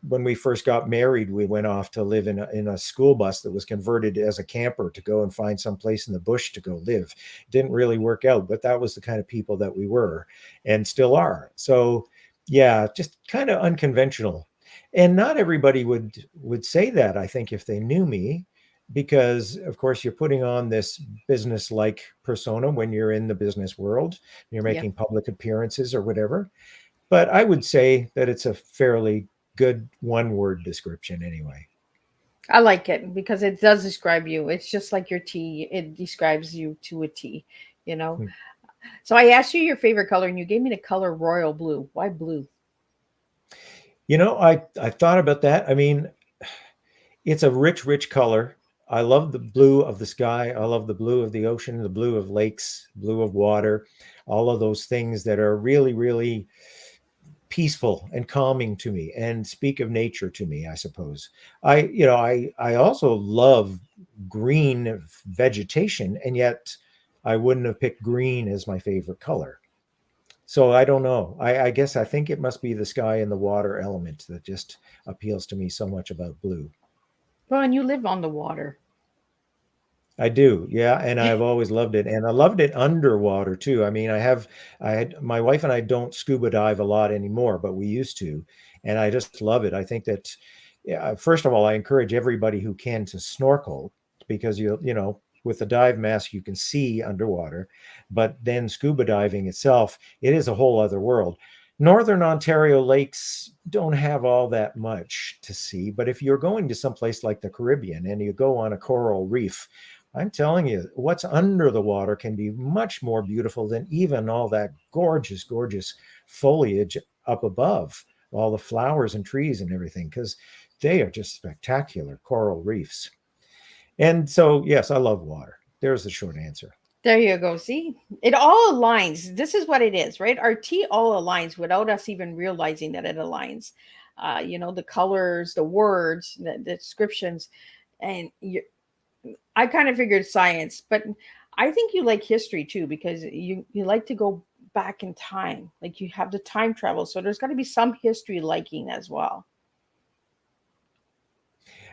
when we first got married, we went off to live in a school bus that was converted as a camper to go and find some place in the bush to go live. Didn't really work out, but that was the kind of people that we were and still are. So yeah, just kind of unconventional. And not everybody would say that, I think, if they knew me, because of course you're putting on this business like persona when you're in the business world, you're Yeah, making public appearances or whatever. But I would say that it's a fairly good one word description anyway. I like it because it does describe you. It's just like your tea. It describes you to a T, you know. Hmm. So I asked you your favorite color, and you gave me the color royal blue. Why blue? I thought about that. I mean, it's a rich color. I love the blue of the sky. I love the blue of the ocean, the blue of lakes, blue of water, all of those things that are really, really peaceful and calming to me and speak of nature to me, I suppose. I also love green vegetation, and yet I wouldn't have picked green as my favorite color. So I don't know. I guess I think it must be the sky and the water element that just appeals to me so much about blue. Well, and you live on the water. I do, yeah, and I've always loved it, and I loved it underwater too. I mean, I had my wife and I don't scuba dive a lot anymore, but we used to, and I just love it. I think that, yeah, first of all, I encourage everybody who can to snorkel because with the dive mask you can see underwater, but then scuba diving itself, it is a whole other world. Northern Ontario lakes don't have all that much to see, but if you're going to someplace like the Caribbean and you go on a coral reef, I'm telling you, what's under the water can be much more beautiful than even all that gorgeous, gorgeous foliage up above, all the flowers and trees and everything, because they are just spectacular coral reefs. And so, yes, I love water. There's the short answer. There you go. See, it all aligns. This is what it is, right? Our tea all aligns without us even realizing that it aligns. The colors, the words, the descriptions, and I kind of figured science, but I think you like history too because you like to go back in time, like you have the time travel. So there's got to be some history liking as well.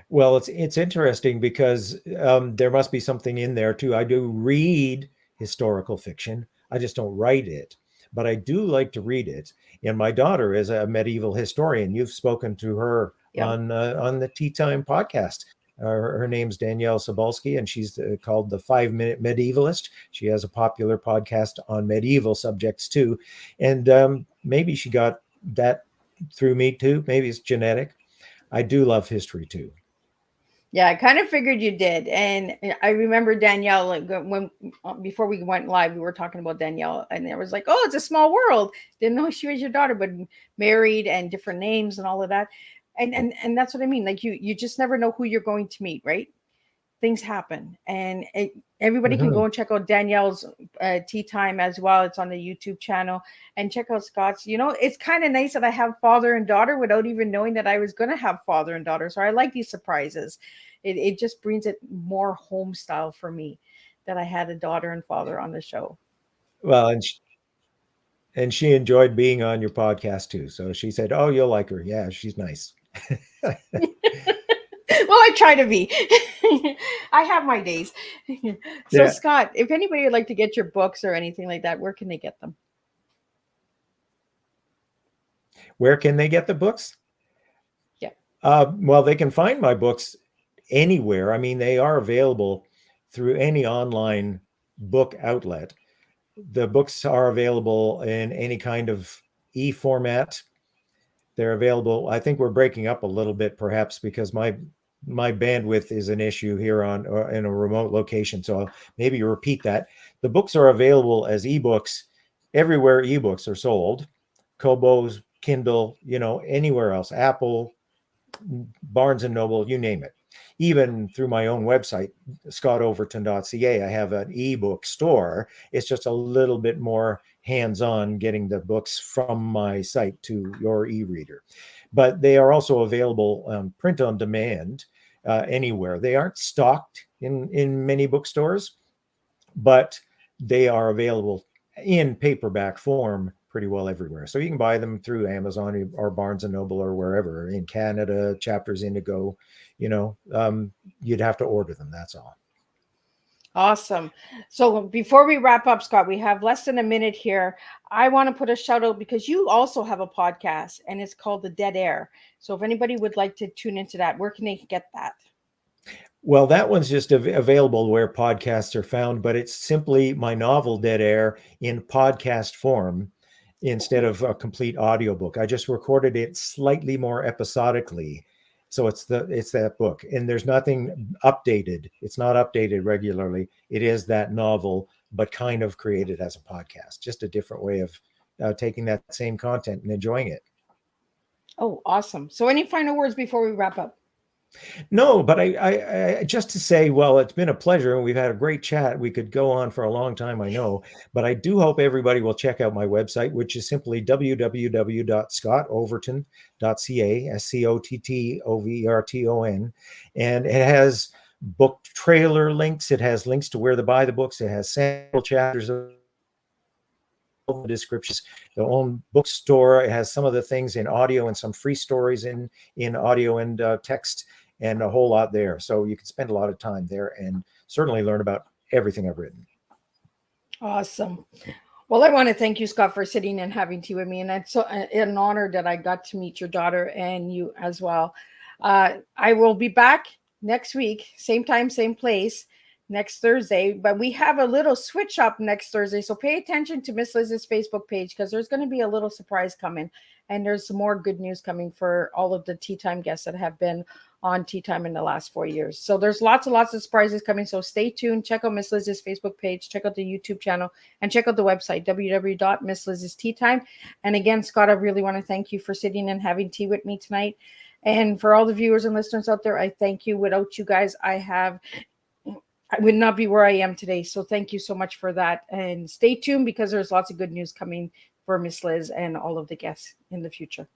Well, it's interesting because there must be something in there too. I do read historical fiction. I just don't write it, but I do like to read it. And my daughter is a medieval historian. You've spoken to her Yeah. on the Teatime podcast. Her name's Danielle Sobolski, and she's called the 5 Minute Medievalist. She has a popular podcast on medieval subjects too, and maybe she got that through me too. Maybe it's genetic. I do love history too. Yeah, I kind of figured you did. And I remember Danielle, like when before we went live, we were talking about Danielle, and it was like, oh, it's a small world. Didn't know she was your daughter, but married and different names and all of that. And that's what I mean. Like you just never know who you're going to meet, right? Things happen, and everybody can Mhm. go and check out Danielle's tea time as well. It's on the YouTube channel, and check out Scott's. It's kind of nice that I have father and daughter without even knowing that I was going to have father and daughter. So I like these surprises. It just brings it more home style for me that I had a daughter and father on the show. Well, and she enjoyed being on your podcast too. So she said, "Oh, you'll like her. Yeah, she's nice." Well, I try to be. I have my days. So, Yeah. Scott, if anybody would like to get your books or anything like that, where can they get them? Where can they get the books? Yeah. Well, they can find my books anywhere. I mean, they are available through any online book outlet. The books are available in any kind of e-format. They're available. I think we're breaking up a little bit, perhaps because my bandwidth is an issue here on in a remote location. So I'll maybe repeat that. The books are available as ebooks everywhere ebooks are sold. Kobo's, Kindle, anywhere else, Apple, Barnes and Noble, you name it. Even through my own website, scottoverton.ca, I have an ebook store. It's just a little bit more hands-on getting the books from my site to your e-reader. But they are also available print on demand anywhere. They aren't stocked in many bookstores, but they are available in paperback form pretty well everywhere. So you can buy them through Amazon or Barnes and Noble or wherever. In Canada, Chapters Indigo, you'd have to order them. That's all. Awesome. So before we wrap up, Scott, we have less than a minute here. I want to put a shout out because you also have a podcast and it's called The Dead Air. So if anybody would like to tune into that, where can they get that? Well, that one's just available where podcasts are found, but it's simply my novel Dead Air in podcast form instead of a complete audiobook. I just recorded it slightly more episodically. So it's that book, and there's nothing updated. It's not updated regularly. It is that novel, but kind of created as a podcast, just a different way of taking that same content and enjoying it. Oh, awesome. So any final words before we wrap up? No, but I just to say, well, it's been a pleasure and we've had a great chat. We could go on for a long time, I know, but I do hope everybody will check out my website, which is simply www.scottoverton.ca, SCOTTOVERTON. And it has book trailer links. It has links to where to buy the books. It has sample chapters of the descriptions, the own bookstore. It has some of the things in audio and some free stories in audio and text, and a whole lot there. So you can spend a lot of time there and certainly learn about everything I've written. Awesome. Well, I want to thank you, Scott, for sitting and having tea with me. And it's so an honor that I got to meet your daughter and you as well. I will be back next week, same time, same place, next Thursday. But we have a little switch up next Thursday. So pay attention to Miss Liz's Facebook page, because there's going to be a little surprise coming. And there's some more good news coming for all of the Tea Time guests that have been on Tea Time in the last 4 years. So there's lots and lots of surprises coming. So stay tuned. Check out Miss Liz's Facebook page. Check out the YouTube channel. And check out the website, www.misslizsteatime. And again, Scott, I really want to thank you for sitting and having tea with me tonight. And for all the viewers and listeners out there, I thank you. Without you guys, I would not be where I am today. So thank you so much for that. And stay tuned, because there's lots of good news coming for Miss Liz and all of the guests in the future.